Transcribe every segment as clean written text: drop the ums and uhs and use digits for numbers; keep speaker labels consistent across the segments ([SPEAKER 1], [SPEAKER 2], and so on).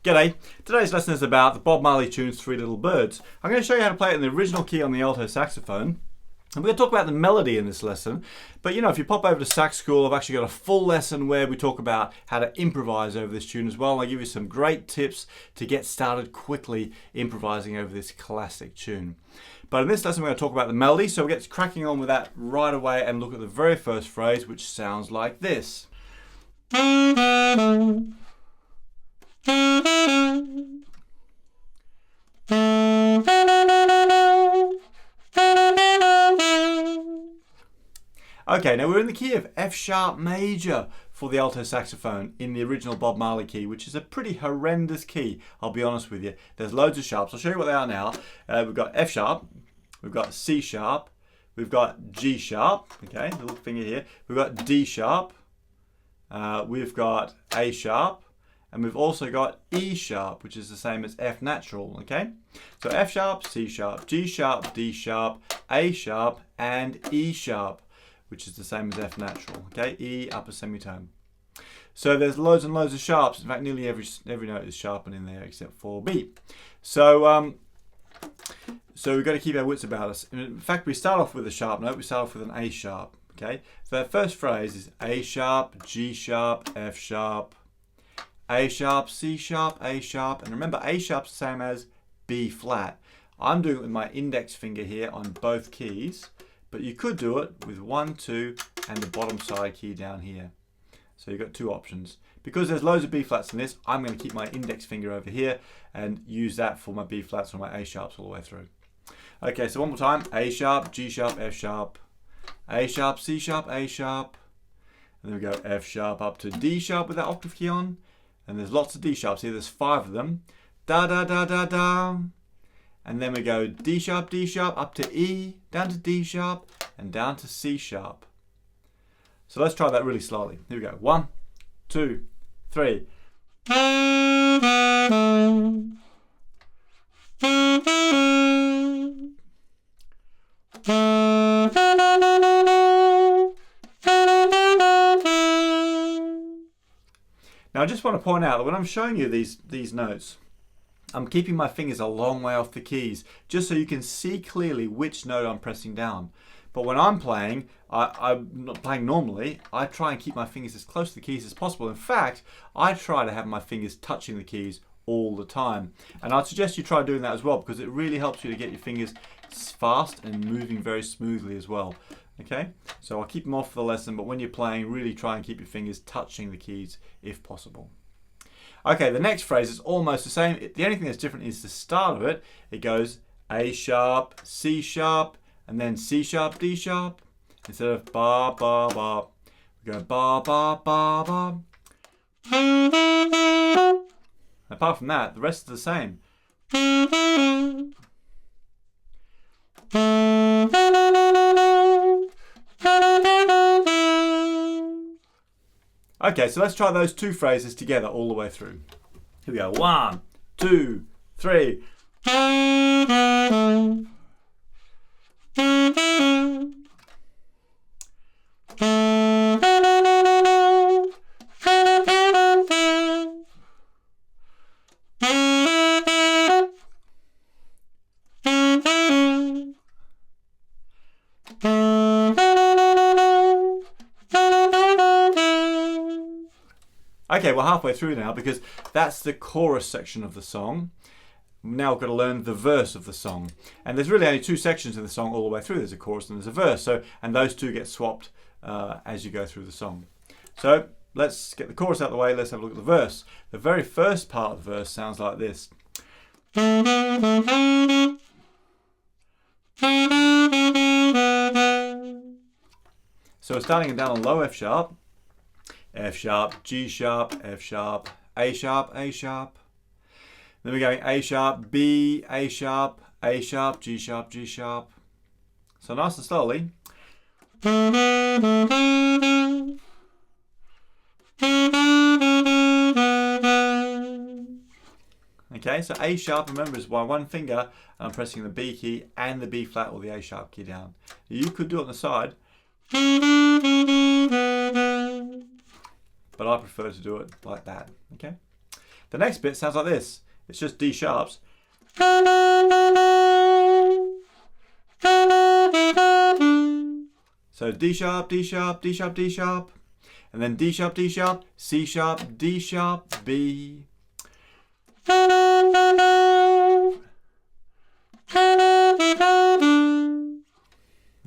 [SPEAKER 1] G'day, today's lesson is about the Bob Marley tunes Three Little Birds. I'm going to show you how to play it in the original key on the alto saxophone. And we're going to talk about the melody in this lesson. But you know, if you pop over to Sax School, I've actually got a full lesson where we talk about how to improvise over this tune as well. And I'll give you some great tips to get started quickly improvising over this classic tune. But in this lesson, we're going to talk about the melody. So we'll get cracking on with that right away and look at the very first phrase, which sounds like this. Okay, now we're in the key of F sharp major for the alto saxophone in the original Bob Marley key, which is a pretty horrendous key, I'll be honest with you. There's loads of sharps. I'll show you what they are now. We've got F sharp, we've got C sharp, we've got G sharp, okay, the little finger here. We've got D sharp, we've got A sharp, and we've also got E sharp, which is the same as F natural, okay? So F sharp, C sharp, G sharp, D sharp, A sharp, and E sharp, which is the same as F natural, okay? E upper semitone. So there's loads and loads of sharps. In fact, nearly every note is sharpened in there except for B. So we've got to keep our wits about us. In fact, we start off with a sharp note. We start off with an A sharp, okay? So that first phrase is A sharp, G sharp, F sharp, A sharp, C sharp, A sharp, and remember A sharp's the same as B flat. I'm doing it with my index finger here on both keys, but you could do it with 1, 2, and the bottom side key down here. So you've got two options. Because there's loads of B flats in this, I'm going to keep my index finger over here and use that for my B flats or my A sharps all the way through. Okay, so one more time. A sharp, G sharp, F sharp, A sharp, C sharp, A sharp, and then we go F sharp up to D sharp with that octave key on. And there's lots of D sharps here, there's 5 of them. Da da da da da. And then we go D sharp, up to E, down to D sharp, and down to C sharp. So let's try that really slowly. Here we go. 1, 2, 3. Now I just want to point out that when I'm showing you these notes, I'm keeping my fingers a long way off the keys, just so you can see clearly which note I'm pressing down. But when I'm playing, I'm not playing normally, I try and keep my fingers as close to the keys as possible. In fact, I try to have my fingers touching the keys all the time. And I'd suggest you try doing that as well, because it really helps you to get your fingers fast and moving very smoothly as well. Okay, so I'll keep them off for the lesson, but when you're playing, really try and keep your fingers touching the keys if possible. Okay, the next phrase is almost the same. The only thing that's different is the start of it. It goes A sharp, C sharp, and then C sharp, D sharp. Instead of ba, ba, ba, we go ba, ba, ba, ba. Apart from that, the rest is the same. Okay, so let's try those two phrases together all the way through. Here we go. 1, 2, 3. Okay, we're halfway through now because that's the chorus section of the song. Now we've got to learn the verse of the song. And there's really only 2 sections in the song all the way through. There's a chorus and there's a verse. And those two get swapped as you go through the song. So let's get the chorus out of the way. Let's have a look at the verse. The very first part of the verse sounds like this. So we're starting down on low F sharp. F sharp, G sharp, F sharp, A sharp, A sharp. Then we're going A sharp, B, A sharp, A sharp, G sharp, G sharp. So nice and slowly. Okay, so A sharp, remember, is by one finger, and I'm pressing the B key and the B flat or the A sharp key down. You could do it on the side, but I prefer to do it like that. Okay. The next bit sounds like this. It's just D sharps. So D sharp, D sharp, D sharp, D sharp, and then D sharp, D sharp, C sharp, D sharp, B.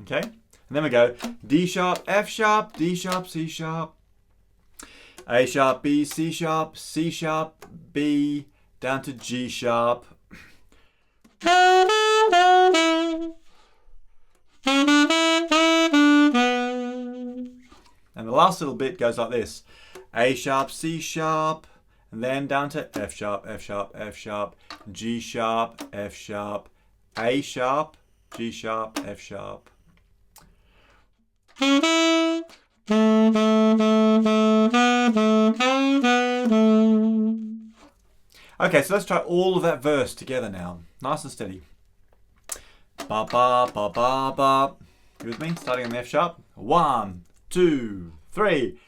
[SPEAKER 1] Okay, and then we go D sharp, F sharp, D sharp, C sharp, A sharp, B, C sharp, C sharp, B, down to G sharp. And the last little bit goes like this. A sharp, C sharp, and then down to F sharp, F sharp, F sharp, G sharp, F sharp, A sharp, G sharp, F sharp. Okay, so let's try all of that verse together now. Nice and steady. Ba ba ba ba ba. You with me? Starting on the F sharp. 1, 2, 3.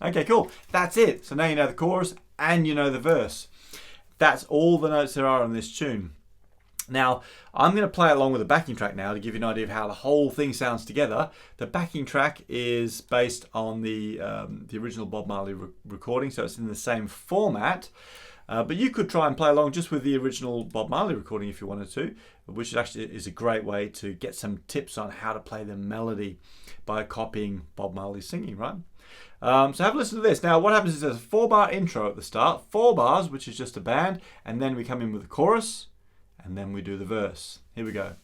[SPEAKER 1] Okay, cool. That's it. So now you know the chorus and you know the verse. That's all the notes there are on this tune. Now, I'm going to play along with the backing track now to give you an idea of how the whole thing sounds together. The backing track is based on the original Bob Marley recording, so it's in the same format. But you could try and play along just with the original Bob Marley recording if you wanted to, which actually is a great way to get some tips on how to play the melody by copying Bob Marley's singing, right? So have a listen to this. Now what happens is there's a 4-bar intro at the start, 4 bars, which is just a band, and then we come in with the chorus, and then we do the verse. Here we go.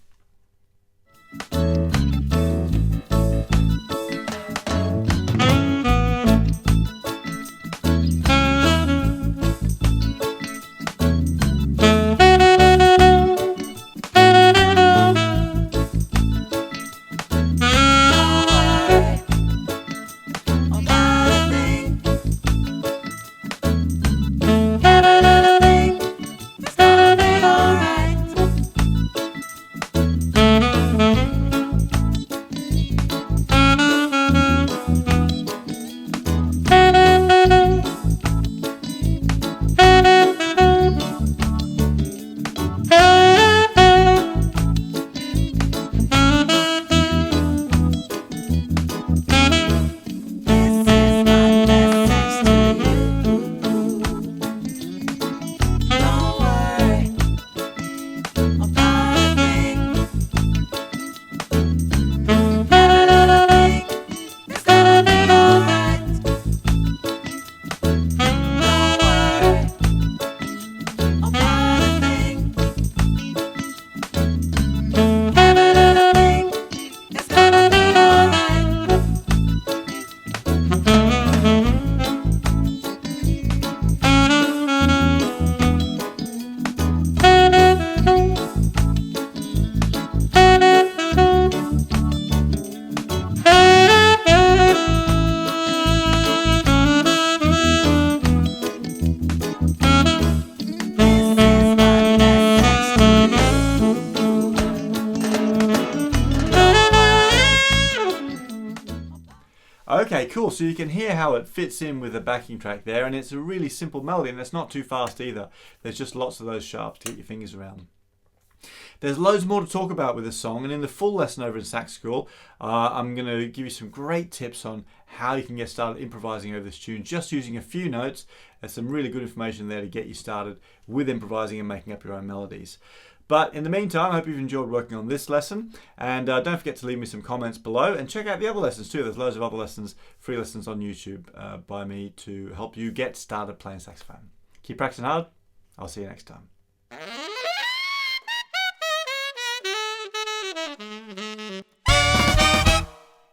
[SPEAKER 1] Okay, cool. So you can hear how it fits in with the backing track there, and it's a really simple melody, and it's not too fast either. There's just lots of those sharps to get your fingers around. There's loads more to talk about with this song, and in the full lesson over in Sax School, I'm going to give you some great tips on how you can get started improvising over this tune, just using a few notes. There's some really good information there to get you started with improvising and making up your own melodies. But in the meantime, I hope you've enjoyed working on this lesson, and don't forget to leave me some comments below, and check out the other lessons too. There's loads of other lessons, free lessons on YouTube by me to help you get started playing saxophone. Keep practicing hard. I'll see you next time.